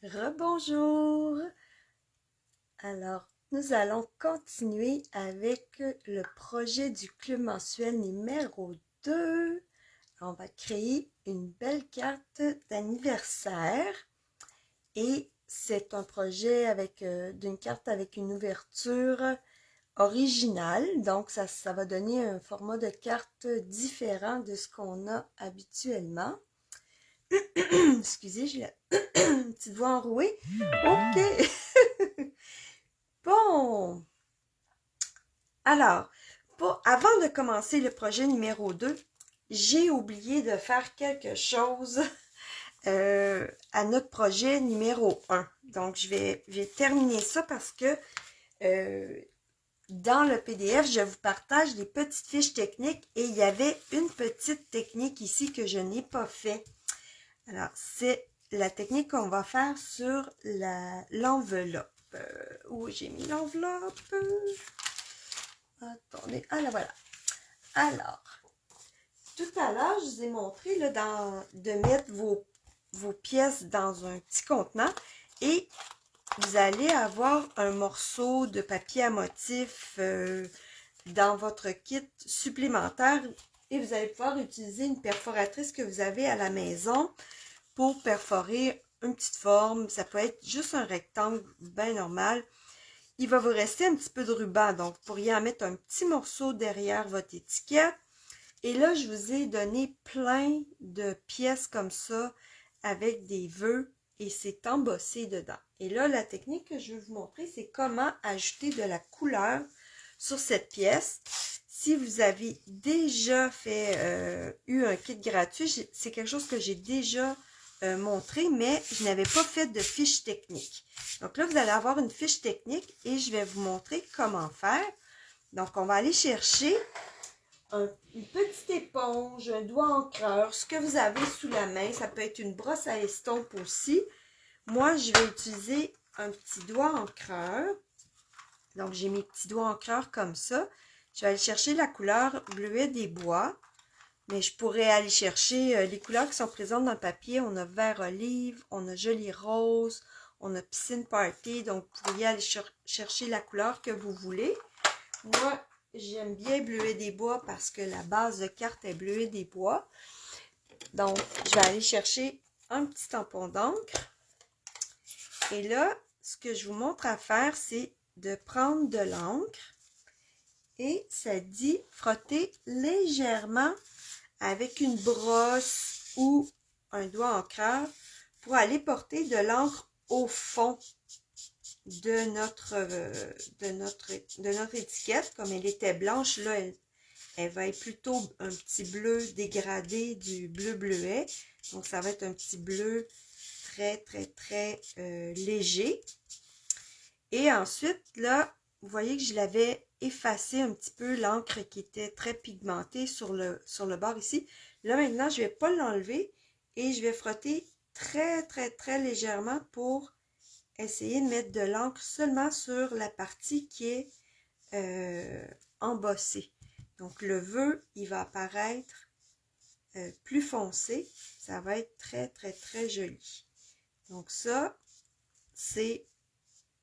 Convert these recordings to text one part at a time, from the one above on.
Rebonjour! Alors, nous allons continuer avec le projet du club mensuel numéro 2. On va créer une belle carte d'anniversaire et c'est un projet avec d'une carte avec une ouverture originale. Donc, ça va donner un format de carte différent de ce qu'on a habituellement. Excusez, j'ai une petite voix enrouée. OK! Bon, alors, avant de commencer le projet numéro 2, j'ai oublié de faire quelque chose à notre projet numéro 1. Donc, je vais terminer ça parce que euh, dans le PDF, je vous partage les petites fiches techniques et il y avait une petite technique ici que je n'ai pas fait. Alors, c'est la technique qu'on va faire sur l'enveloppe. Où j'ai mis l'enveloppe? Attendez, ah là voilà. Alors, tout à l'heure, je vous ai montré là, de mettre vos pièces dans un petit contenant et vous allez avoir un morceau de papier à motif dans votre kit supplémentaire et vous allez pouvoir utiliser une perforatrice que vous avez à la maison pour perforer une petite forme. Ça peut être juste un rectangle bien normal. Il va vous rester un petit peu de ruban, donc vous pourriez en mettre un petit morceau derrière votre étiquette. Et là, je vous ai donné plein de pièces comme ça avec des vœux et c'est embossé dedans. Et là, la technique que je vais vous montrer, c'est comment ajouter de la couleur sur cette pièce. Si vous avez déjà eu un kit gratuit, c'est quelque chose que j'ai déjà montré, mais je n'avais pas fait de fiche technique. Donc là, vous allez avoir une fiche technique et je vais vous montrer comment faire. Donc, on va aller chercher une petite éponge, un doigt encreur, ce que vous avez sous la main. Ça peut être une brosse à estompe aussi. Moi, je vais utiliser un petit doigt encreur. Donc, j'ai mes petits doigts encreur comme ça. Je vais aller chercher la couleur bleuet des bois. Mais je pourrais aller chercher les couleurs qui sont présentes dans le papier. On a vert olive, on a joli rose, on a piscine party. Donc, vous pourriez aller chercher la couleur que vous voulez. Moi, j'aime bien bleuet des bois parce que la base de carte est bleuet des bois. Donc, je vais aller chercher un petit tampon d'encre. Et là, ce que je vous montre à faire, c'est de prendre de l'encre. Et ça dit frotter légèrement avec une brosse ou un doigt encreur pour aller porter de l'encre au fond de notre étiquette. Comme elle était blanche, là, elle va être plutôt un petit bleu dégradé du bleu bleuet. Donc, ça va être un petit bleu très, très, très léger. Et ensuite, là, vous voyez que je l'avais effacé un petit peu l'encre qui était très pigmentée sur le bord ici. Là, maintenant, je ne vais pas l'enlever et je vais frotter très, très, très légèrement pour essayer de mettre de l'encre seulement sur la partie qui est embossée. Donc, le vœu, il va apparaître plus foncé. Ça va être très, très, très joli. Donc, ça, c'est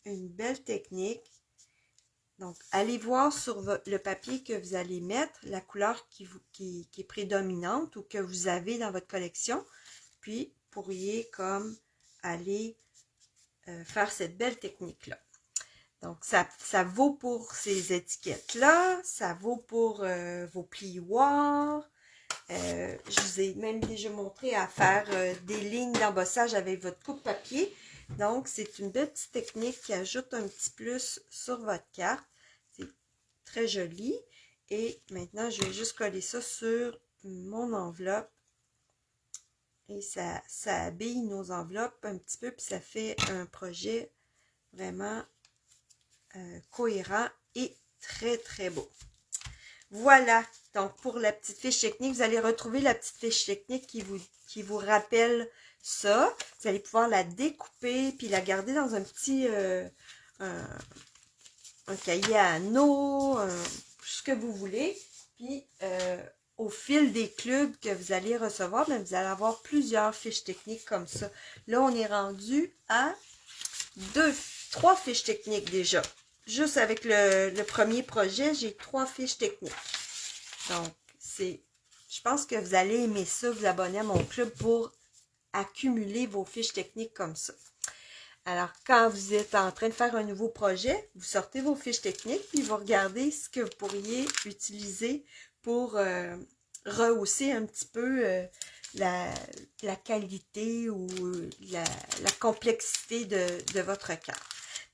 une belle technique. Donc, allez voir sur le papier que vous allez mettre la couleur qui est prédominante ou que vous avez dans votre collection. Puis, vous pourriez comme aller faire cette belle technique-là. Donc, ça vaut pour ces étiquettes-là, ça vaut pour vos plioirs. Je vous ai même déjà montré à faire des lignes d'embossage avec votre coupe-papier. Donc, c'est une belle petite technique qui ajoute un petit plus sur votre carte. C'est très joli. Et maintenant, je vais juste coller ça sur mon enveloppe. Et ça habille nos enveloppes un petit peu, puis ça fait un projet vraiment cohérent et très, très beau. Voilà, donc pour la petite fiche technique, vous allez retrouver la petite fiche technique qui vous rappelle ça. Vous allez pouvoir la découper puis la garder dans un petit un cahier à anneaux, ce que vous voulez. Puis au fil des clubs que vous allez recevoir, bien, vous allez avoir plusieurs fiches techniques comme ça. Là, on est rendu à 3 fiches techniques déjà. Juste avec le premier projet, j'ai 3 fiches techniques. Donc, je pense que vous allez aimer ça, vous abonner à mon club pour accumuler vos fiches techniques comme ça. Alors, quand vous êtes en train de faire un nouveau projet, vous sortez vos fiches techniques, puis vous regardez ce que vous pourriez utiliser pour rehausser un petit peu la qualité ou la complexité de votre carte.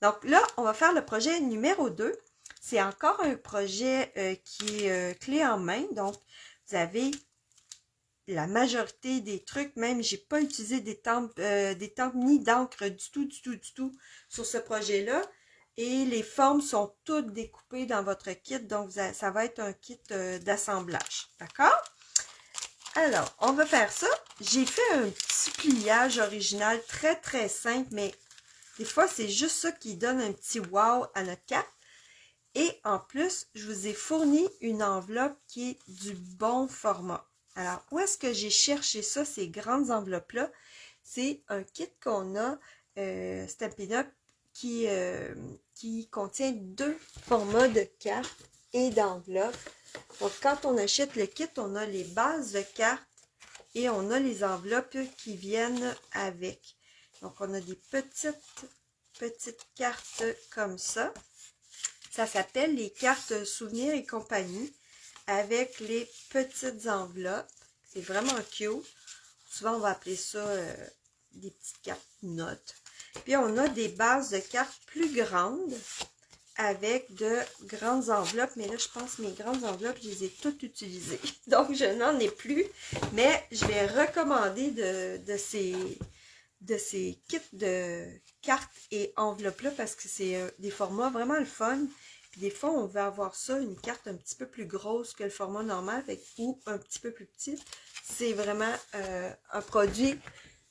Donc là, on va faire le projet numéro 2. C'est encore un projet qui est clé en main. Donc, vous avez la majorité des trucs, même j'ai pas utilisé des tempes ni d'encre du tout sur ce projet-là. Et les formes sont toutes découpées dans votre kit, donc ça va être un kit d'assemblage. D'accord? Alors, on va faire ça. J'ai fait un petit pliage original très simple, mais des fois, c'est juste ça qui donne un petit wow à notre carte. Et en plus, je vous ai fourni une enveloppe qui est du bon format. Alors, où est-ce que j'ai cherché ça, ces grandes enveloppes-là? C'est un kit qu'on a, Stampin' Up, qui contient 2 formats de cartes et d'enveloppes. Donc, quand on achète le kit, on a les bases de cartes et on a les enveloppes qui viennent avec. Donc, on a des petites cartes comme ça. Ça s'appelle les cartes souvenirs et compagnie avec les petites enveloppes. C'est vraiment cute. Souvent, on va appeler ça des petites cartes notes. Puis, on a des bases de cartes plus grandes avec de grandes enveloppes. Mais là, je pense que mes grandes enveloppes, je les ai toutes utilisées. Donc, je n'en ai plus. Mais je vais recommander de ces kits de cartes et enveloppes-là parce que c'est des formats vraiment le fun. Puis des fois, on veut avoir ça, une carte un petit peu plus grosse que le format normal ou un petit peu plus petit. C'est vraiment un produit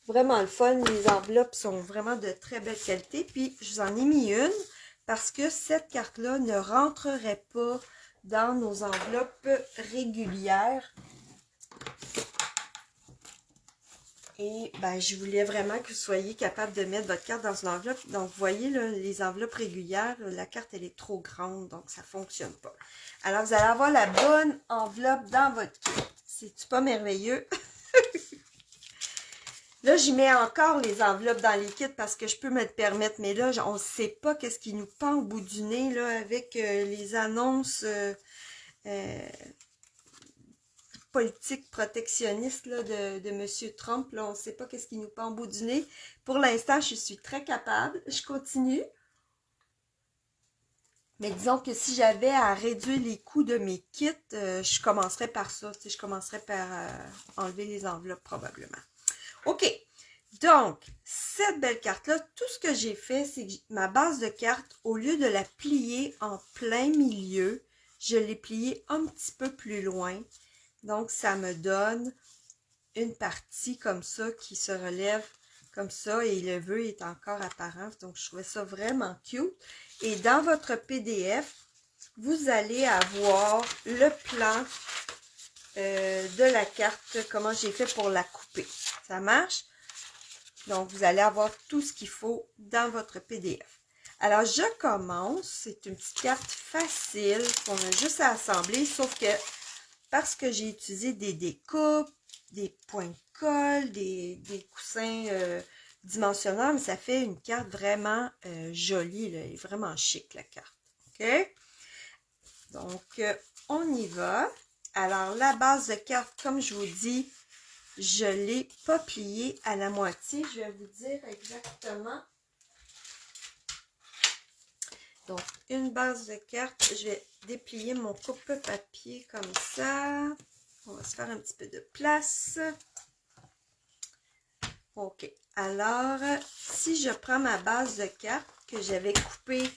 vraiment le fun. Les enveloppes sont vraiment de très belle qualité. Puis, je vous en ai mis une parce que cette carte-là ne rentrerait pas dans nos enveloppes régulières. Et ben, je voulais vraiment que vous soyez capable de mettre votre carte dans une enveloppe. Donc, vous voyez, là, les enveloppes régulières, la carte, elle est trop grande, donc ça ne fonctionne pas. Alors, vous allez avoir la bonne enveloppe dans votre kit. C'est-tu pas merveilleux? Là, j'y mets encore les enveloppes dans les kits parce que je peux me le permettre. Mais là, on ne sait pas qu'est-ce qui nous pend au bout du nez, là, avec les annonces politique protectionniste là, de M. Trump. Là, on ne sait pas qu'est-ce qui nous pend au bout du nez. Pour l'instant, je suis très capable. Je continue. Mais disons que si j'avais à réduire les coûts de mes kits, je commencerais par ça. Je commencerais par enlever les enveloppes probablement. OK. Donc, cette belle carte-là, tout ce que j'ai fait, c'est que ma base de carte, au lieu de la plier en plein milieu, je l'ai pliée un petit peu plus loin. Donc, ça me donne une partie comme ça qui se relève comme ça et le vœu est encore apparent. Donc, je trouvais ça vraiment cute. Et dans votre PDF, vous allez avoir le plan de la carte, comment j'ai fait pour la couper. Ça marche? Donc, vous allez avoir tout ce qu'il faut dans votre PDF. Alors, je commence. C'est une petite carte facile qu'on a juste à assembler, sauf que parce que j'ai utilisé des découpes, des points de colle, des coussins dimensionnables, ça fait une carte vraiment jolie, là, et vraiment chic, la carte. OK? Donc, on y va. Alors, la base de carte, comme je vous dis, je ne l'ai pas pliée à la moitié. Je vais vous dire exactement. Donc, une base de carte, je vais déplier mon coupe-papier comme ça. On va se faire un petit peu de place. OK. Alors, si je prends ma base de carte que j'avais coupée,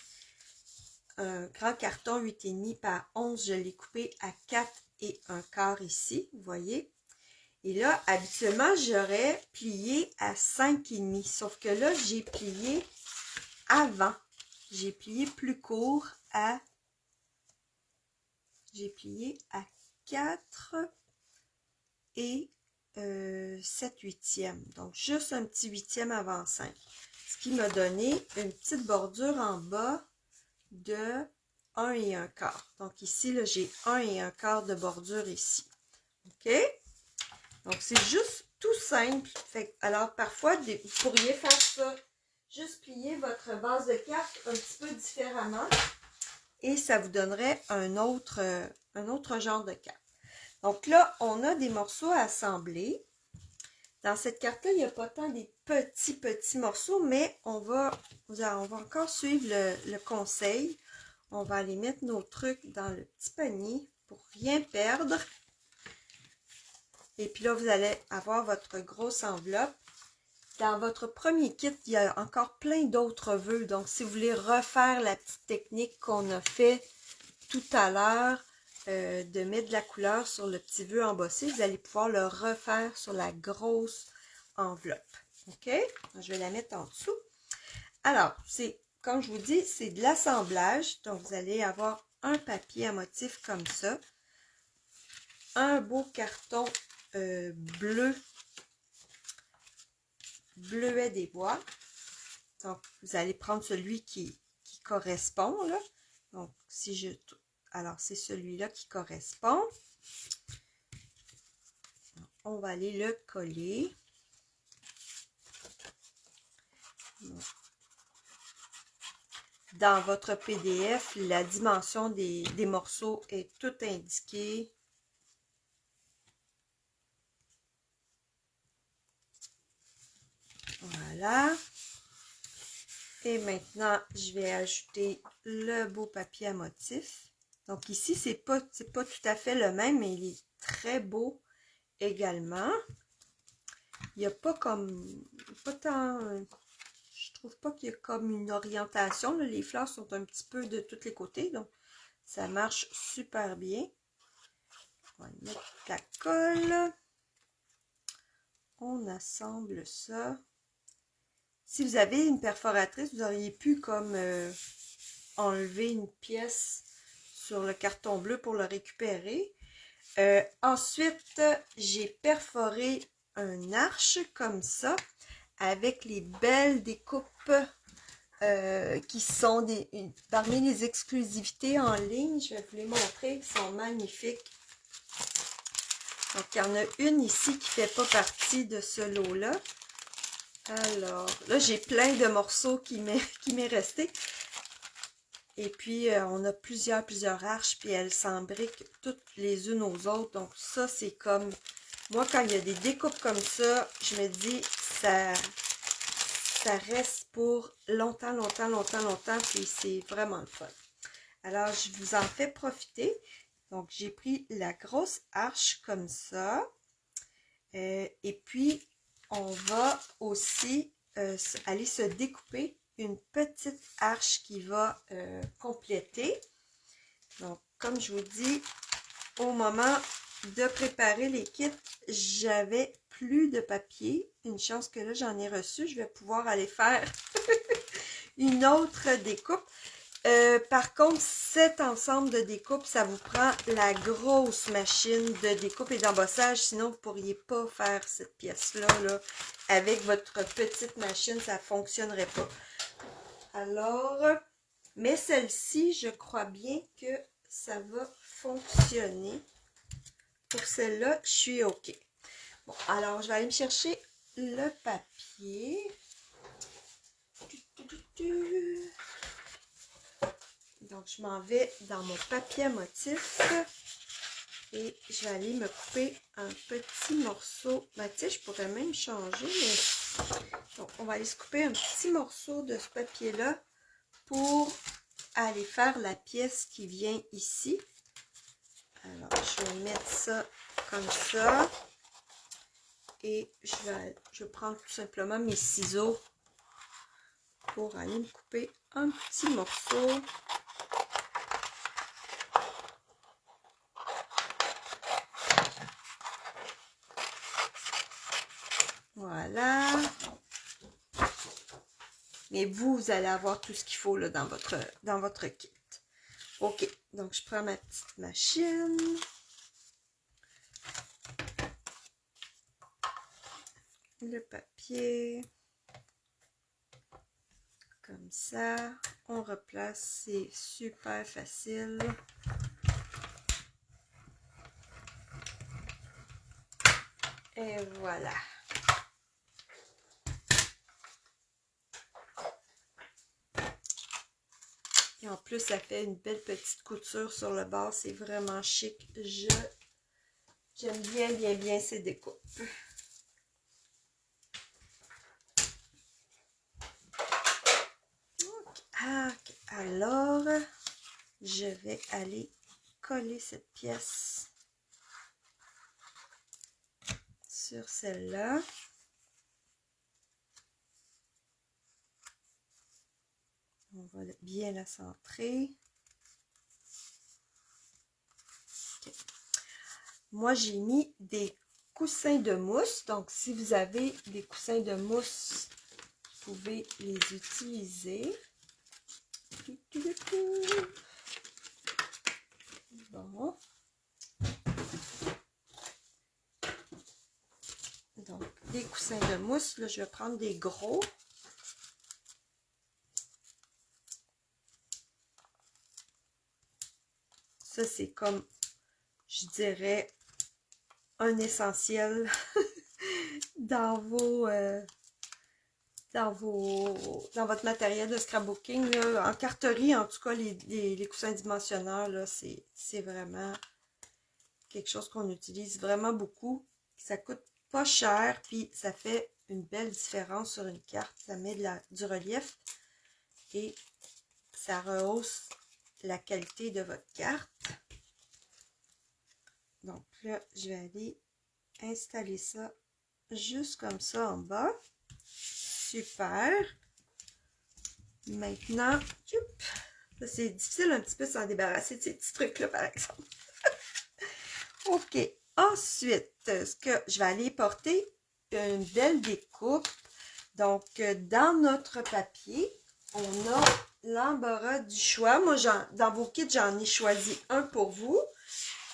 un grand carton 8,5 par 11, je l'ai coupé à 4 et un quart ici, vous voyez. Et là, habituellement, j'aurais plié à 5,5. Sauf que là, j'ai plié avant. J'ai plié plus court à... J'ai plié à 4. et 7/8. Donc, juste un petit 8e avant 5. Ce qui m'a donné une petite bordure en bas de 1 1/4. Donc, ici, là, j'ai 1 1/4 de bordure ici. OK? Donc, c'est juste tout simple. Fait, alors, parfois, vous pourriez faire ça. Juste plier votre base de carte un petit peu différemment. Et ça vous donnerait un autre genre de carte. Donc là, on a des morceaux à assembler. Dans cette carte-là, il n'y a pas tant des petits morceaux, mais on va encore suivre le conseil. On va aller mettre nos trucs dans le petit panier pour rien perdre. Et puis là, vous allez avoir votre grosse enveloppe. Dans votre premier kit, il y a encore plein d'autres vœux. Donc, si vous voulez refaire la petite technique qu'on a fait tout à l'heure, de mettre de la couleur sur le petit vœu embossé, vous allez pouvoir le refaire sur la grosse enveloppe. OK? Je vais la mettre en dessous. Alors, comme je vous dis, c'est de l'assemblage. Donc, vous allez avoir un papier à motif comme ça. Un beau carton bleuet des bois. Donc, vous allez prendre celui qui correspond, là. Donc, alors, c'est celui-là qui correspond. On va aller le coller. Dans votre PDF, la dimension des morceaux est toute indiquée. Voilà. Et maintenant, je vais ajouter le beau papier à motif. Donc ici, c'est pas tout à fait le même, mais il est très beau également. Il n'y a pas tant... Je trouve pas qu'il y a comme une orientation. Là. Les fleurs sont un petit peu de tous les côtés, donc ça marche super bien. On va mettre de la colle. On assemble ça. Si vous avez une perforatrice, vous auriez pu comme enlever une pièce sur le carton bleu pour le récupérer. Ensuite, j'ai perforé un arche comme ça avec les belles découpes qui sont parmi les exclusivités en ligne. Je vais vous les montrer, ils sont magnifiques. Donc, il y en a une ici qui ne fait pas partie de ce lot-là. Alors, là, j'ai plein de morceaux qui m'est resté. Et puis, on a plusieurs arches, puis elles s'embriquent toutes les unes aux autres. Donc, ça, c'est comme... Moi, quand il y a des découpes comme ça, je me dis, ça reste pour longtemps, puis c'est vraiment le fun. Alors, je vous en fais profiter. Donc, j'ai pris la grosse arche comme ça. Et puis, on va aussi aller se découper une petite arche qui va compléter. Donc, comme je vous dis, au moment de préparer les kits, j'avais plus de papier. Une chance que là, j'en ai reçu. Je vais pouvoir aller faire une autre découpe. Par contre, cet ensemble de découpe, ça vous prend la grosse machine de découpe et d'embossage. Sinon, vous ne pourriez pas faire cette pièce-là. Là. Avec votre petite machine, ça ne fonctionnerait pas. Alors, mais celle-ci, je crois bien que ça va fonctionner. Pour celle-là, je suis OK. Bon, alors, je vais aller me chercher le papier. Donc, je m'en vais dans mon papier à motif et je vais aller me couper un petit morceau. Ben, tu sais, je pourrais même changer, mais... Donc, on va aller se couper un petit morceau de ce papier-là pour aller faire la pièce qui vient ici. Alors, je vais mettre ça comme ça. Et je vais prendre tout simplement mes ciseaux pour aller me couper un petit morceau. Voilà. Mais vous allez avoir tout ce qu'il faut là, dans votre kit. OK. Donc, je prends ma petite machine. le papier. Comme ça, on replace, c'est super facile. Et voilà. Et en plus, ça fait une belle petite couture sur le bord. C'est vraiment chic. J'aime bien ces découpes. Ok. Alors, je vais aller coller cette pièce sur celle-là. On va bien la centrer. Okay. Moi, j'ai mis des coussins de mousse. Donc, si vous avez des coussins de mousse, vous pouvez les utiliser. Bon. Donc, des coussins de mousse. Là, je vais prendre des gros. Ça, c'est comme, je dirais, un essentiel dans votre matériel de scrapbooking. Là. En carterie, en tout cas, les coussins dimensionneurs, c'est vraiment quelque chose qu'on utilise vraiment beaucoup. Ça coûte pas cher, puis ça fait une belle différence sur une carte. Ça met du relief et ça rehausse la qualité de votre carte. Donc là, je vais aller installer ça juste comme ça en bas. Super. Maintenant, c'est difficile un petit peu de s'en débarrasser de ces petits trucs-là, par exemple. OK. Ensuite, ce que je vais aller porter une belle découpe. Donc, dans notre papier, on a l'embarras du choix. Moi, dans vos kits, j'en ai choisi un pour vous.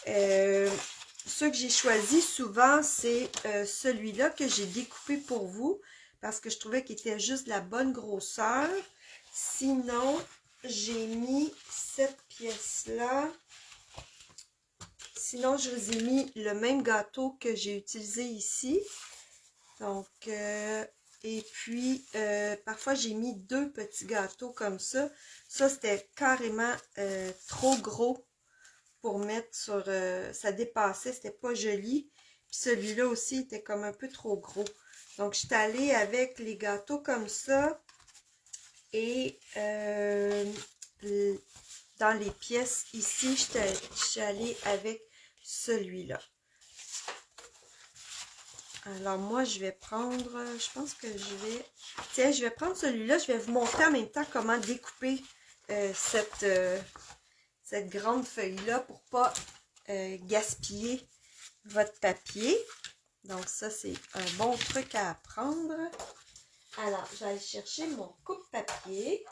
Ceux que j'ai choisi souvent, c'est celui-là que j'ai découpé pour vous parce que je trouvais qu'il était juste de la bonne grosseur. Sinon, j'ai mis cette pièce-là. Sinon, je vous ai mis le même gâteau que j'ai utilisé ici. Donc, et puis, parfois, j'ai mis 2 petits gâteaux comme ça. Ça, c'était carrément trop gros pour mettre sur... ça dépassait, c'était pas joli. Puis celui-là aussi était comme un peu trop gros. Donc, je suis allée avec les gâteaux comme ça. Et dans les pièces ici, je suis allée avec celui-là. Alors, moi, je vais prendre... Je pense que je vais... Tiens, je vais prendre celui-là. Je vais vous montrer en même temps comment découper cette grande feuille-là pour pas gaspiller votre papier. Donc, ça, c'est un bon truc à apprendre. Alors, je vais aller chercher mon coupe-papier.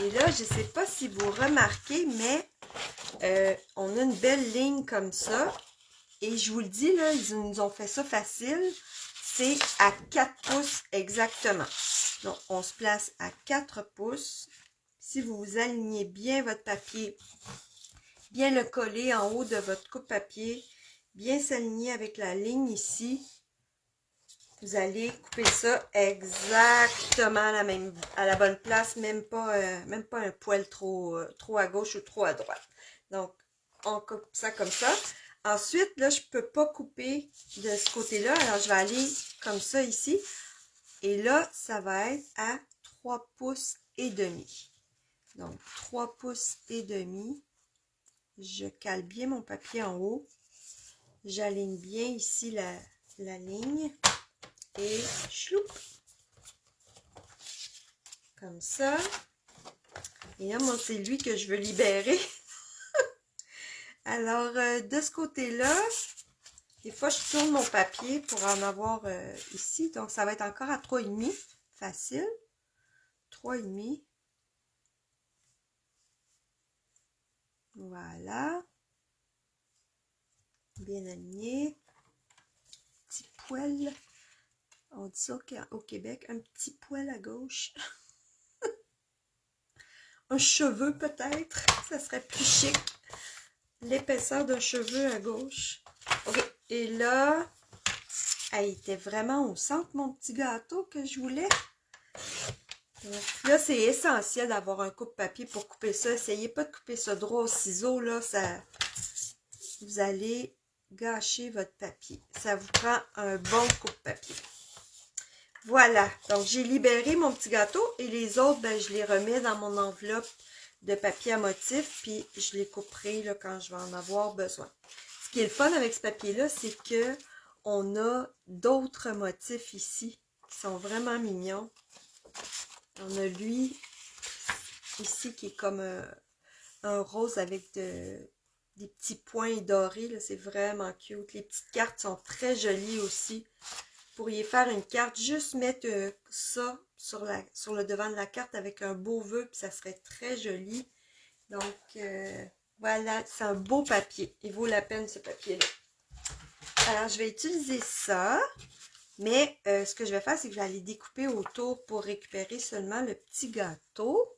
Et là, je ne sais pas si vous remarquez, mais on a une belle ligne comme ça. Et je vous le dis, là, ils nous ont fait ça facile. C'est à 4 pouces exactement. Donc, on se place à 4 pouces. Si vous vous alignez bien votre papier, bien le coller en haut de votre coupe-papier, bien s'aligner avec la ligne ici, vous allez couper ça exactement à la bonne place, même pas un poil trop à gauche ou trop à droite. Donc, on coupe ça comme ça. Ensuite, là, je peux pas couper de ce côté-là, alors je vais aller comme ça ici. Et là, ça va être à 3 pouces et demi. Donc, 3 pouces et demi. Je cale bien mon papier en haut. J'aligne bien ici la ligne. Et chloup! Comme ça. Et là, moi, c'est lui que je veux libérer. Alors, de ce côté-là, des fois, je tourne mon papier pour en avoir ici. Donc, ça va être encore à 3,5. Facile. 3,5. Voilà. Bien aligné. poil. On dit ça au Québec, un petit poil à gauche. Un cheveu peut-être, ça serait plus chic. L'épaisseur d'un cheveu à gauche. Ok, et là, il était vraiment au centre mon petit gâteau que je voulais. Donc, là, c'est essentiel d'avoir un coupe-papier pour couper ça. Essayez pas de couper ça droit au ciseau, là, ça, vous allez gâcher votre papier. Ça vous prend un bon coupe-papier. Voilà, donc j'ai libéré mon petit gâteau et les autres, ben, je les remets dans mon enveloppe de papier à motif, puis je les couperai là, quand je vais en avoir besoin. Ce qui est le fun avec ce papier-là, c'est que on a d'autres motifs ici qui sont vraiment mignons. On a lui ici qui est comme un rose avec des petits points dorés. C'est vraiment cute. Les petites cartes sont très jolies aussi. Vous pourriez faire une carte, juste mettre ça sur le devant de la carte avec un beau vœu, puis ça serait très joli. Donc, voilà, c'est un beau papier. Il vaut la peine, ce papier-là. Alors, je vais utiliser ça, mais ce que je vais faire, c'est que je vais aller découper autour pour récupérer seulement le petit gâteau.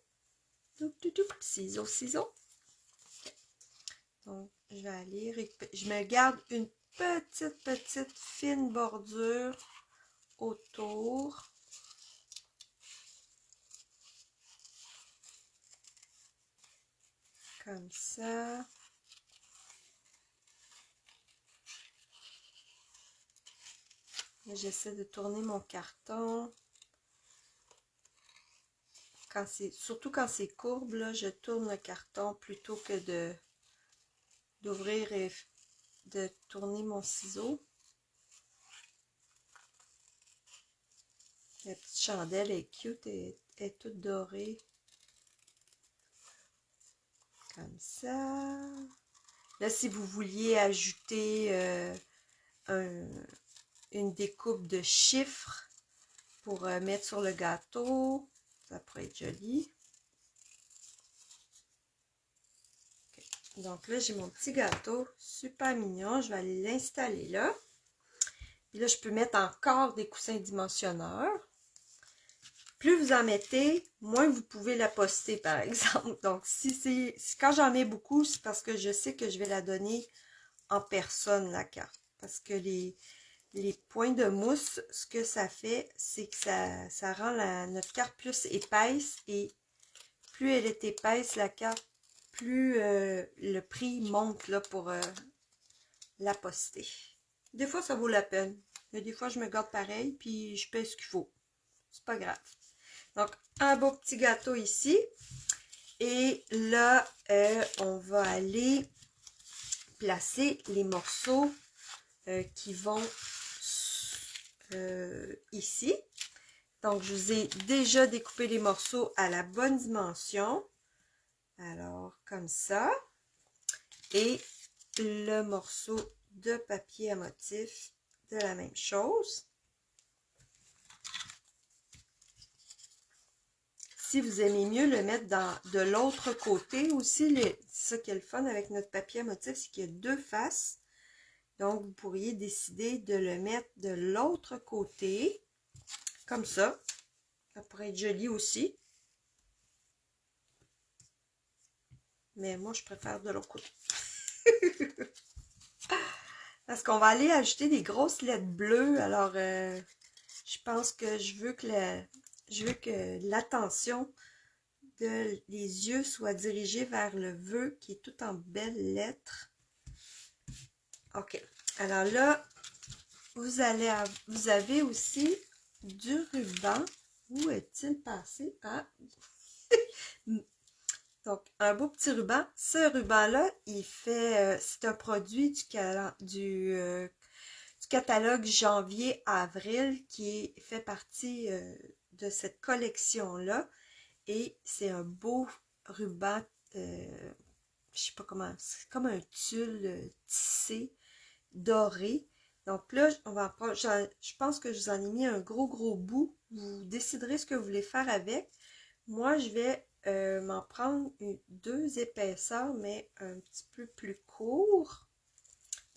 Ciseaux, ciseaux. Donc, je vais aller récupérer. Je me garde une petite fine bordure autour. Comme ça. J'essaie de tourner mon carton. Surtout quand c'est courbe, là, je tourne le carton plutôt que d'ouvrir et de tourner mon ciseau. La petite chandelle est cute, elle est toute dorée. Comme ça. Là, si vous vouliez ajouter une découpe de chiffres pour mettre sur le gâteau, ça pourrait être joli. Okay. Donc là, j'ai mon petit gâteau, super mignon. Je vais aller l'installer là. Et là, je peux mettre encore des coussins dimensionneurs. Plus vous en mettez, moins vous pouvez la poster, par exemple. Donc, quand j'en mets beaucoup, c'est parce que je sais que je vais la donner en personne, la carte. Parce que les points de mousse, ce que ça fait, c'est que ça rend notre carte plus épaisse. Et plus elle est épaisse, la carte, plus le prix monte là, pour la poster. Des fois, ça vaut la peine. Mais des fois, je me garde pareil, puis je paye ce qu'il faut. C'est pas grave. Donc, un beau petit gâteau ici. Et là, on va aller placer les morceaux qui vont ici. Donc, je vous ai déjà découpé les morceaux à la bonne dimension. Alors, comme ça. Et le morceau de papier à motif de la même chose. Si vous aimez mieux le mettre de l'autre côté aussi, c'est ça qui est le fun avec notre papier à motif, c'est qu'il y a deux faces. Donc, vous pourriez décider de le mettre de l'autre côté, comme ça. Ça pourrait être joli aussi. Mais moi, je préfère de l'autre côté. Parce qu'on va aller ajouter des grosses lettres bleues. Alors, je pense que je veux que l'attention les yeux soit dirigée vers le vœu qui est tout en belles lettres. OK. Alors là, vous avez aussi du ruban. Où est-il passé? Ah. Donc, un beau petit ruban. Ce ruban-là, il fait, c'est un produit du catalogue janvier-avril qui fait partie de cette collection-là. Et c'est un beau ruban, je sais pas comment, c'est comme un tulle tissé, doré. Donc là, on va prendre, je pense que je vous en ai mis un gros bout. Vous déciderez ce que vous voulez faire avec. Moi, je vais m'en prendre deux épaisseurs, mais un petit peu plus court.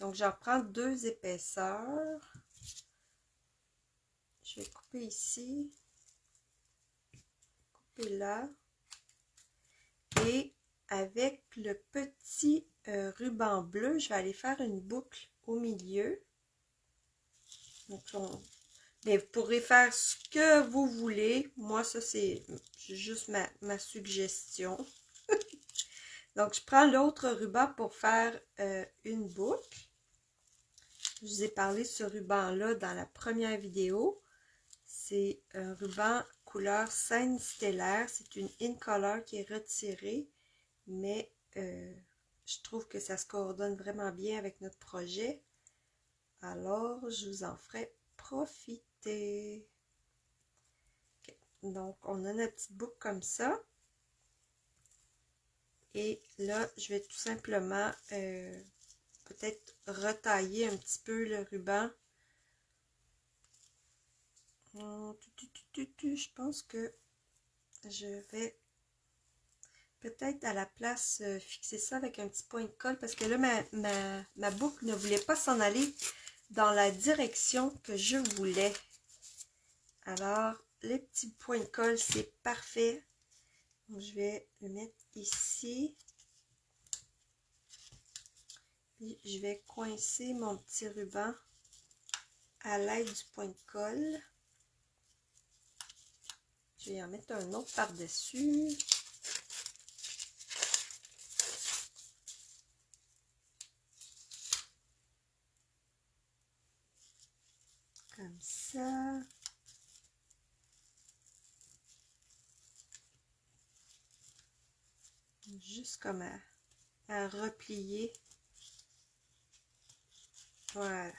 Donc, j'en prends deux épaisseurs. je vais couper ici, couper là, et avec le petit ruban bleu, je vais aller faire une boucle au milieu. Donc, mais vous pourrez faire ce que vous voulez. Moi, ça, c'est juste ma suggestion. Donc, je prends l'autre ruban pour faire une boucle. Je vous ai parlé de ce ruban-là dans la première vidéo. C'est un ruban couleur scène stellaire. C'est une in-color qui est retirée, mais je trouve que ça se coordonne vraiment bien avec notre projet. Alors, je vous en ferai profiter. Okay. Donc, on a notre petite boucle comme ça. Et là, je vais tout simplement peut-être retailler un petit peu le ruban. Je pense que je vais peut-être à la place fixer ça avec un petit point de colle parce que là, ma boucle ne voulait pas s'en aller dans la direction que je voulais. Alors, les petits points de colle, c'est parfait. Donc, je vais le mettre ici. Puis, je vais coincer mon petit ruban à l'aide du point de colle. Je vais en mettre un autre par-dessus. Comme ça. Juste comme à replier. Voilà.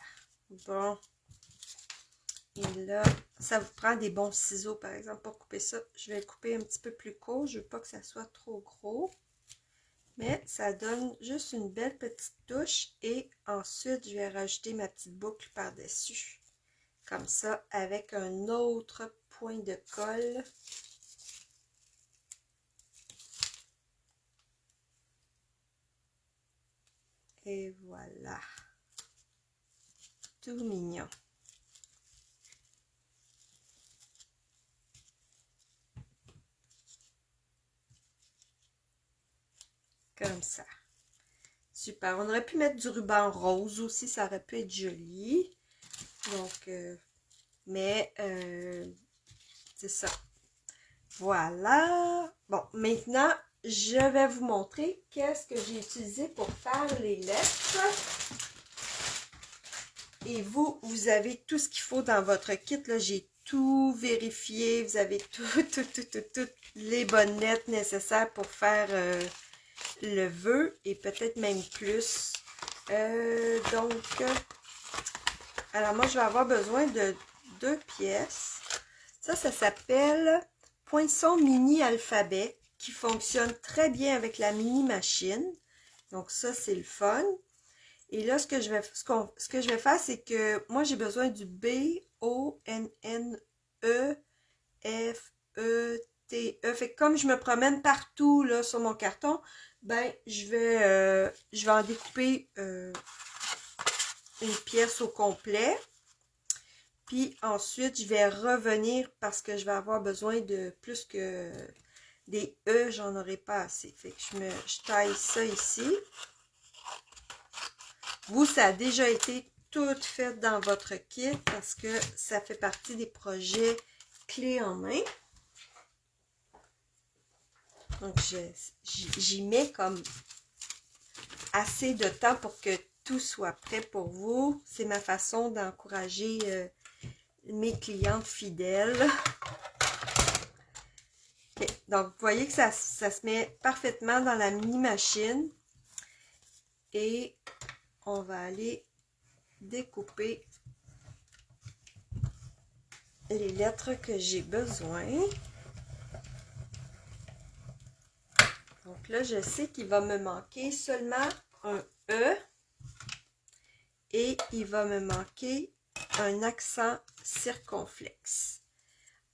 Bon. Et là, ça vous prend des bons ciseaux, par exemple, pour couper ça. Je vais le couper un petit peu plus court. Je ne veux pas que ça soit trop gros. Mais ça donne juste une belle petite touche. Et ensuite, je vais rajouter ma petite boucle par-dessus. Comme ça, avec un autre point de colle. Et voilà. Tout mignon. Comme ça. Super. On aurait pu mettre du ruban rose aussi. Ça aurait pu être joli. Donc, mais c'est ça. Voilà. Bon, maintenant, je vais vous montrer qu'est-ce que j'ai utilisé pour faire les lettres. Et vous avez tout ce qu'il faut dans votre kit. Là, j'ai tout vérifié. Vous avez toutes les bonnes lettres nécessaires pour faire le vœu et peut-être même plus. Donc, alors moi, je vais avoir besoin de 2 pièces. Ça s'appelle Poinçon Mini Alphabet qui fonctionne très bien avec la mini machine. Donc ça, c'est le fun. Et là, ce que je vais faire, c'est que moi, j'ai besoin du B-O-N-N-E-F-E-T-E. Fait que comme je me promène partout là, sur mon carton, ben, je vais en découper une pièce au complet. Puis ensuite, je vais revenir parce que je vais avoir besoin de plus que des E, j'en aurai pas assez. Fait que je taille ça ici. Vous, ça a déjà été tout fait dans votre kit parce que ça fait partie des projets clés en main. Donc, j'y mets comme assez de temps pour que tout soit prêt pour vous. C'est ma façon d'encourager mes clientes fidèles. Okay. Donc, vous voyez que ça se met parfaitement dans la mini machine. Et on va aller découper les lettres que j'ai besoin. Donc là, je sais qu'il va me manquer seulement un E et il va me manquer un accent circonflexe.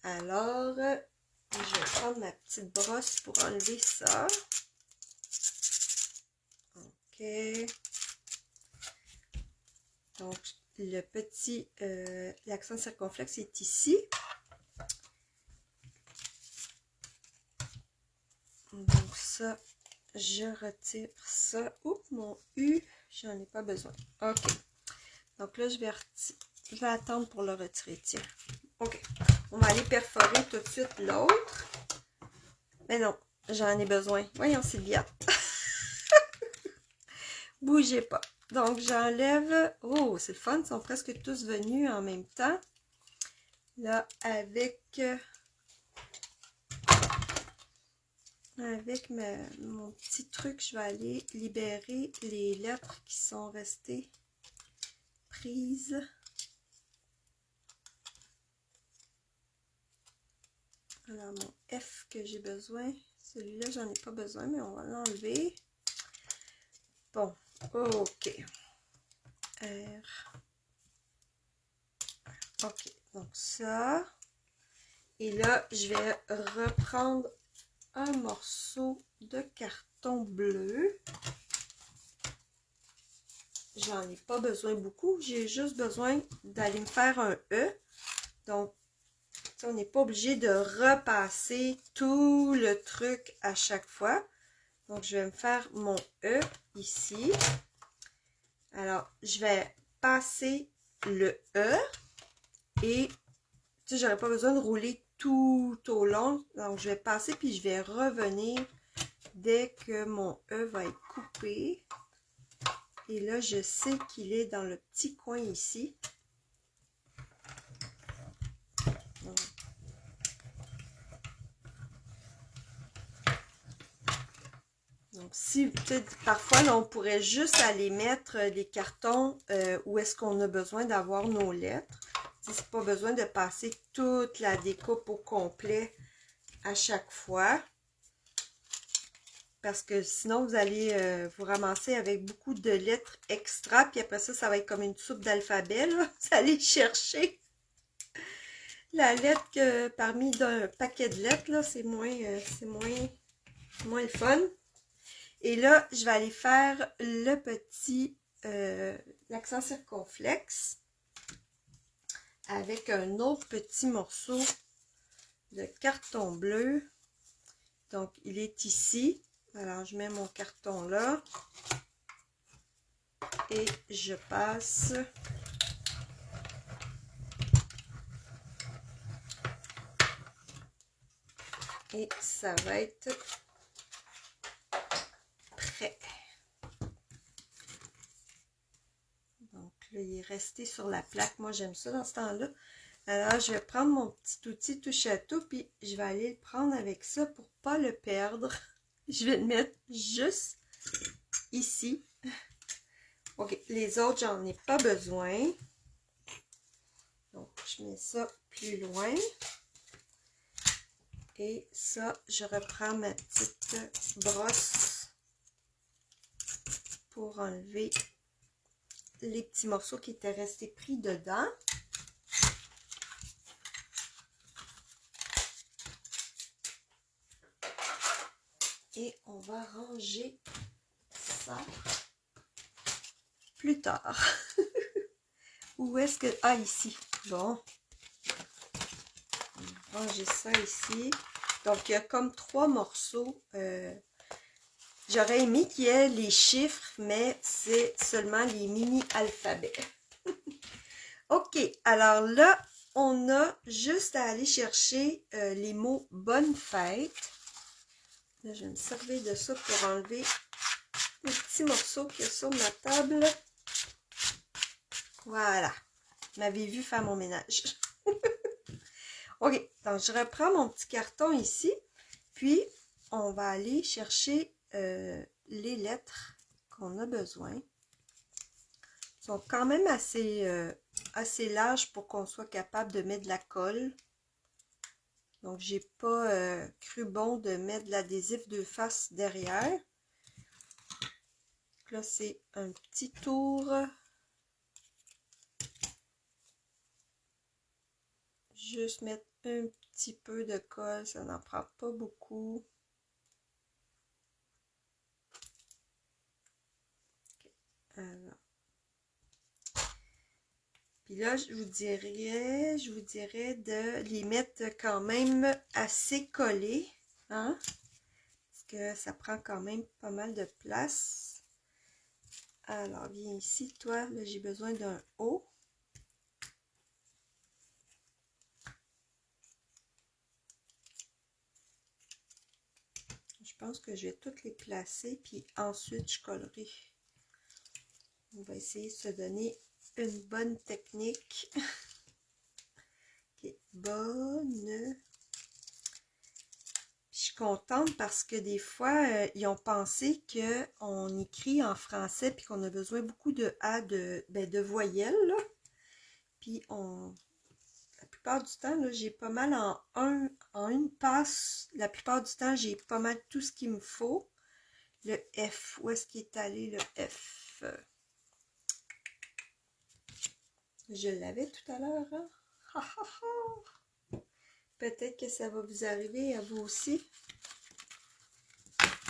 Alors, je vais prendre ma petite brosse pour enlever ça. OK. Donc, le petit, l'accent circonflexe est ici. Donc ça, je retire ça. Oups, mon U, j'en ai pas besoin. OK. Donc là, je vais attendre pour le retirer. Tiens. OK. On va aller perforer tout de suite l'autre. Mais non, j'en ai besoin. Voyons, Sylvia. Bougez pas. Donc, j'enlève... Oh, c'est le fun. Ils sont presque tous venus en même temps. Là, avec mon petit truc, je vais aller libérer les lettres qui sont restées prises. Alors, mon F que j'ai besoin, celui-là, j'en ai pas besoin, mais on va l'enlever. Bon, OK. R. OK, donc ça. Et là, je vais reprendre un morceau de carton bleu. J'en ai pas besoin beaucoup. J'ai juste besoin d'aller me faire un E. Donc, on n'est pas obligé de repasser tout le truc à chaque fois. Donc, je vais me faire mon E ici. Alors, je vais passer le E et tu sais, j'aurais pas besoin de rouler tout au long. Donc, je vais passer puis je vais revenir dès que mon E va être coupé. Et là, je sais qu'il est dans le petit coin ici. Donc, si, peut-être, parfois, là, on pourrait juste aller mettre les cartons où est-ce qu'on a besoin d'avoir nos lettres. C'est pas besoin de passer toute la découpe au complet à chaque fois. Parce que sinon, vous allez vous ramasser avec beaucoup de lettres extra. Puis après ça, ça va être comme une soupe d'alphabet. Vous allez chercher la lettre que parmi d'un paquet de lettres. Là, c'est moins le fun. Et là, je vais aller faire le petit, l'accent circonflexe avec un autre petit morceau de carton bleu. Donc, il est ici. Alors, je mets mon carton là et je passe et ça va être prêt. Donc, là, il est resté sur la plaque. Moi, j'aime ça dans ce temps-là. Alors, je vais prendre mon petit outil touche à tout, puis je vais aller le prendre avec ça pour pas le perdre. Je vais le mettre juste ici. OK, les autres, j'en ai pas besoin. Donc, je mets ça plus loin. Et ça, je reprends ma petite brosse pour enlever les petits morceaux qui étaient restés pris dedans. Et on va ranger ça plus tard. Où est-ce que... Ah, ici. Bon. On va ranger ça ici. Donc, il y a comme 3 morceaux. J'aurais aimé qu'il y ait les chiffres, mais c'est seulement les mini-alphabets. OK. Alors là, on a juste à aller chercher les mots « bonne fête ». Là, je vais me servir de ça pour enlever les petits morceaux qu'il y a sur ma table. Voilà. Vous m'avez vu faire mon ménage. OK. Donc, je reprends mon petit carton ici. Puis, on va aller chercher les lettres qu'on a besoin. Ils sont quand même assez larges pour qu'on soit capable de mettre de la colle. Donc, j'ai pas cru bon de mettre de l'adhésif de face derrière. Là, c'est un petit tour. Juste mettre un petit peu de colle, ça n'en prend pas beaucoup. Okay. Alors. Puis là, je vous dirais de les mettre quand même assez collés, hein? Parce que ça prend quand même pas mal de place. Alors, viens ici, toi. Là, j'ai besoin d'un haut. Je pense que je vais toutes les placer, puis ensuite, je collerai. On va essayer de se donner une bonne technique. Ok, bonne. Je suis contente parce que des fois, ils ont pensé qu'on écrit en français puis qu'on a besoin beaucoup de A, de voyelles, là. Puis la plupart du temps, j'ai pas mal en une passe. La plupart du temps, j'ai pas mal tout ce qu'il me faut. Le F, où est-ce qu'il est allé le F? Je l'avais tout à l'heure, hein? Peut-être que ça va vous arriver à vous aussi.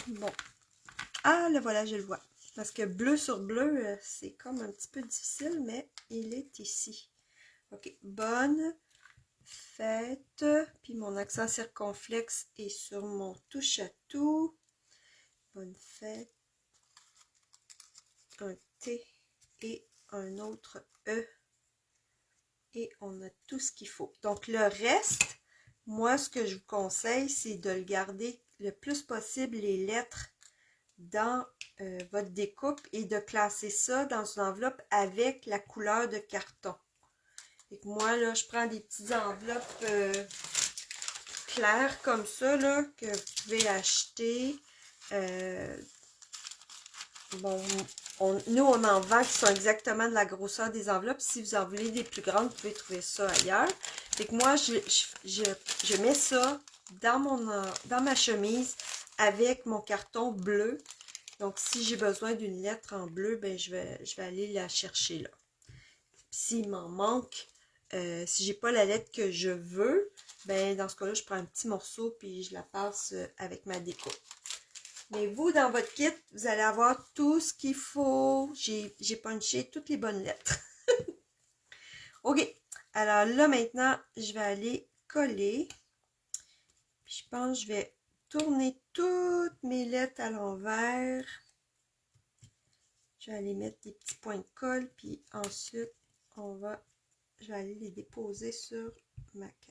Bon. Ah, le voilà, je le vois. Parce que bleu sur bleu, c'est comme un petit peu difficile, mais il est ici. Ok, bonne fête. Puis mon accent circonflexe est sur mon touche à tout. Bonne fête. Un T et un autre E. Et on a tout ce qu'il faut. Donc le reste, moi ce que je vous conseille, c'est de le garder le plus possible les lettres dans votre découpe et de classer ça dans une enveloppe avec la couleur de carton. Et que moi, là, je prends des petites enveloppes claires comme ça, là, que vous pouvez acheter. Bon, nous, on en vend qui sont exactement de la grosseur des enveloppes. Si vous en voulez des plus grandes, vous pouvez trouver ça ailleurs. Fait que moi, je mets ça dans ma chemise avec mon carton bleu. Donc, si j'ai besoin d'une lettre en bleu, ben je vais aller la chercher là. S'il m'en manque, si j'ai pas la lettre que je veux, ben dans ce cas-là, je prends un petit morceau puis je la passe avec ma découpe. Mais vous, dans votre kit, vous allez avoir tout ce qu'il faut. J'ai punché toutes les bonnes lettres. OK. Alors là, maintenant, je vais aller coller. Puis je pense que je vais tourner toutes mes lettres à l'envers. Je vais aller mettre des petits points de colle. Puis ensuite, je vais aller les déposer sur ma carte.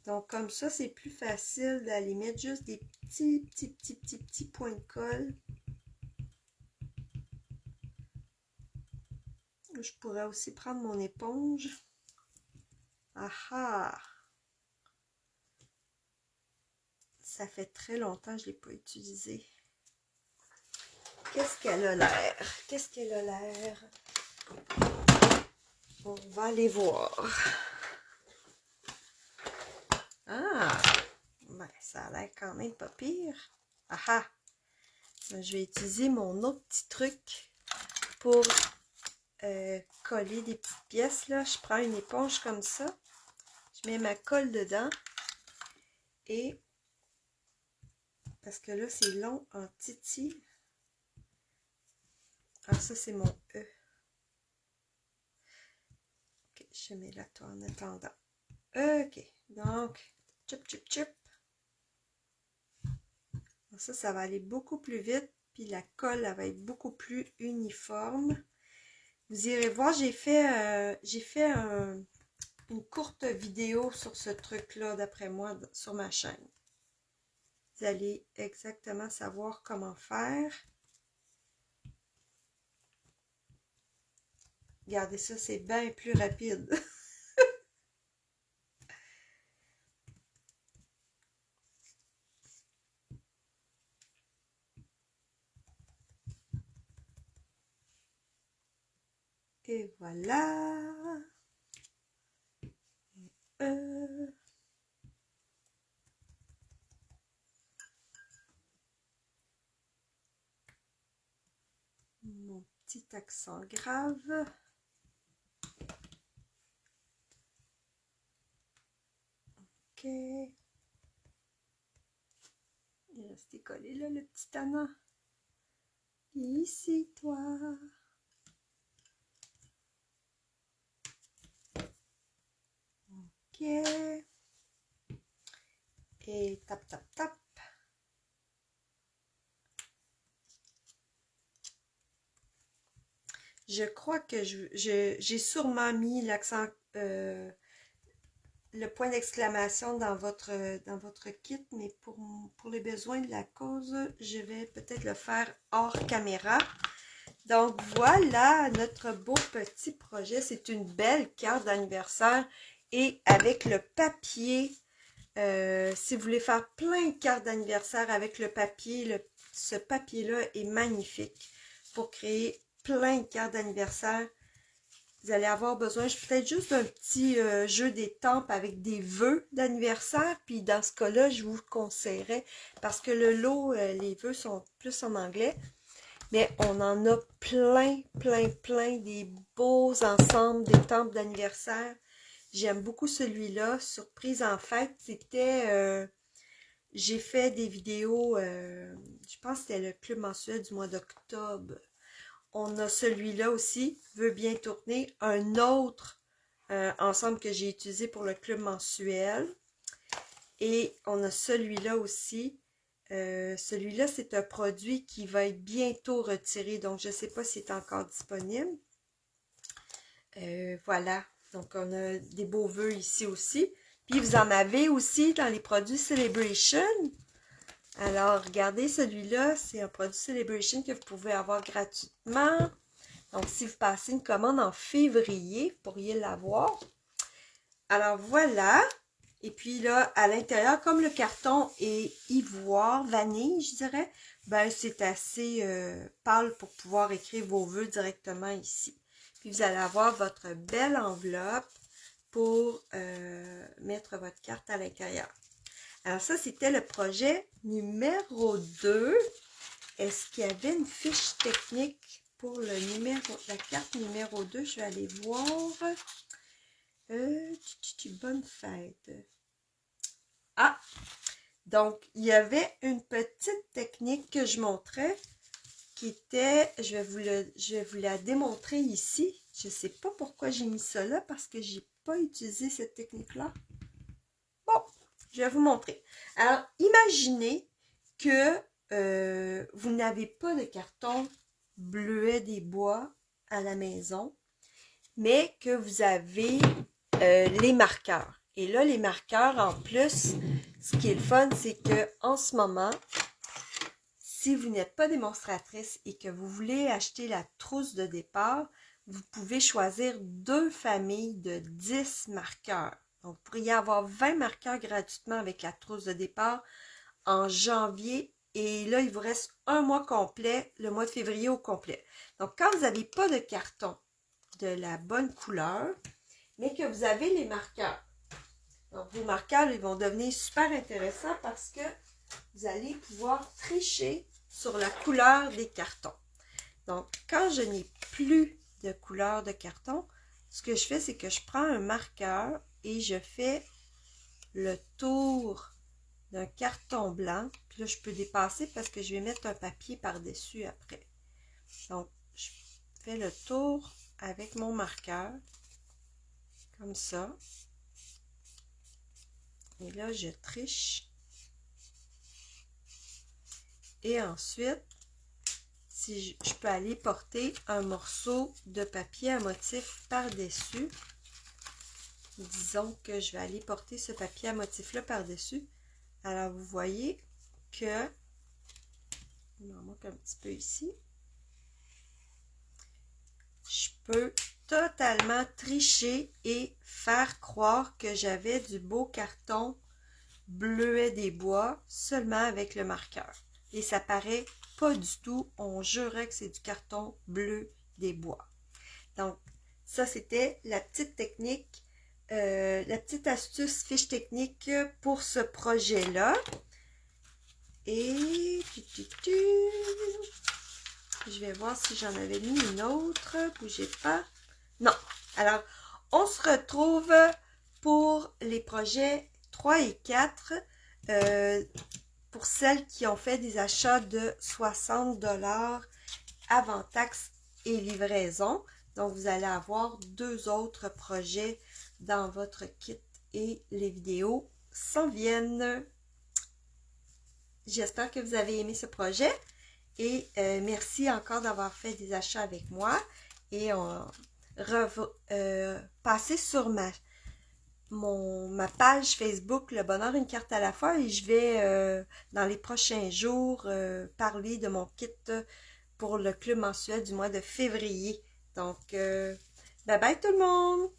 Donc, comme ça, c'est plus facile d'aller mettre juste des petits points de colle. Je pourrais aussi prendre mon éponge. Ah! Ça fait très longtemps que je ne l'ai pas utilisé. Qu'est-ce qu'elle a l'air? Qu'est-ce qu'elle a l'air? On va aller voir. Ah! Ben, ça a l'air quand même pas pire. Ah! Ben, je vais utiliser mon autre petit truc pour coller des petites pièces. Là. Je prends une éponge comme ça. Je mets ma colle dedans. Et parce que là, c'est long en titi. Ah, ça, c'est mon E. Ok, je mets la toile en attendant. Ok, donc, chup. Ça va aller beaucoup plus vite. Puis la colle, elle va être beaucoup plus uniforme. Vous irez voir, j'ai fait une courte vidéo sur ce truc-là, d'après moi, sur ma chaîne. Vous allez exactement savoir comment faire. Regardez ça, c'est bien plus rapide. Et voilà. Mon petit accent grave. Ok. Il est resté collé là, le petit tannant. Ici, toi. Et tap, tap, tap. Je crois que j'ai sûrement mis l'accent, le point d'exclamation dans votre kit, mais pour les besoins de la cause, je vais peut-être le faire hors caméra. Donc voilà notre beau petit projet. C'est une belle carte d'anniversaire et avec le papier, si vous voulez faire plein de cartes d'anniversaire avec le papier, ce papier-là est magnifique pour créer plein de cartes d'anniversaire. Vous allez avoir besoin peut-être juste d'un petit jeu d'étampes avec des vœux d'anniversaire. Puis dans ce cas-là, je vous conseillerais, parce que le lot, les vœux sont plus en anglais. Mais on en a plein, plein, plein des beaux ensembles d'étampes d'anniversaire. J'aime beaucoup celui-là. Surprise en fête, c'était... j'ai fait des vidéos, je pense que c'était le club mensuel du mois d'octobre. On a celui-là aussi, veut bien tourner. Un autre ensemble que j'ai utilisé pour le club mensuel. Et on a celui-là aussi. Celui-là, c'est un produit qui va être bientôt retiré. Donc, je ne sais pas s'il est encore disponible. Voilà. Donc, on a des beaux vœux ici aussi. Puis, vous en avez aussi dans les produits Celebration. Alors, regardez celui-là, c'est un produit Celebration que vous pouvez avoir gratuitement. Donc, si vous passez une commande en février, vous pourriez l'avoir. Alors, voilà. Et puis là, à l'intérieur, comme le carton est ivoire, vanille, je dirais, ben c'est assez pâle pour pouvoir écrire vos vœux directement ici. Puis vous allez avoir votre belle enveloppe pour mettre votre carte à l'intérieur. Alors ça, c'était le projet numéro 2. Est-ce qu'il y avait une fiche technique pour la carte numéro 2? Je vais aller voir. Bonne fête. Ah! Donc, il y avait une petite technique que je montrais qui était, je vais vous la démontrer ici. Je ne sais pas pourquoi j'ai mis ça là parce que j'ai pas utilisé cette technique-là. Bon, je vais vous montrer. Alors, imaginez que vous n'avez pas de carton bleuet des bois à la maison, mais que vous avez les marqueurs. Et là, les marqueurs, en plus, ce qui est le fun, c'est que en ce moment, si vous n'êtes pas démonstratrice et que vous voulez acheter la trousse de départ, vous pouvez choisir 2 familles de 10 marqueurs. Donc, vous pourriez avoir 20 marqueurs gratuitement avec la trousse de départ en janvier. Et là, il vous reste un mois complet, le mois de février au complet. Donc, quand vous n'avez pas de carton de la bonne couleur, mais que vous avez les marqueurs. Donc, vos marqueurs, ils vont devenir super intéressants parce que vous allez pouvoir tricher sur la couleur des cartons. Donc, quand je n'ai plus de couleur de carton, ce que je fais, c'est que je prends un marqueur et je fais le tour d'un carton blanc. Puis là, je peux dépasser parce que je vais mettre un papier par-dessus après. Donc, je fais le tour avec mon marqueur. Comme ça. Et là, je triche. Et ensuite, si je peux aller porter un morceau de papier à motif par-dessus. Disons que je vais aller porter ce papier à motif-là par-dessus. Alors, vous voyez que il m'en manque un petit peu ici. Je peux totalement tricher et faire croire que j'avais du beau carton bleuet des bois seulement avec le marqueur. Et ça paraît pas du tout. On jurait que c'est du carton bleu des bois. Donc, ça, c'était la petite technique, la petite astuce fiche technique pour ce projet-là. Et je vais voir si j'en avais mis une autre. Bougez pas. Non. Alors, on se retrouve pour les projets 3 et 4. Pour celles qui ont fait des achats de 60 $ avant taxes et livraison. Donc, vous allez avoir 2 autres projets dans votre kit et les vidéos s'en viennent. j'espère que vous avez aimé ce projet. Et merci encore d'avoir fait des achats avec moi. Et passez sur ma page Facebook Le Bonheur une carte à la fois et je vais dans les prochains jours parler de mon kit pour le club mensuel du mois de février. Donc, bye bye tout le monde!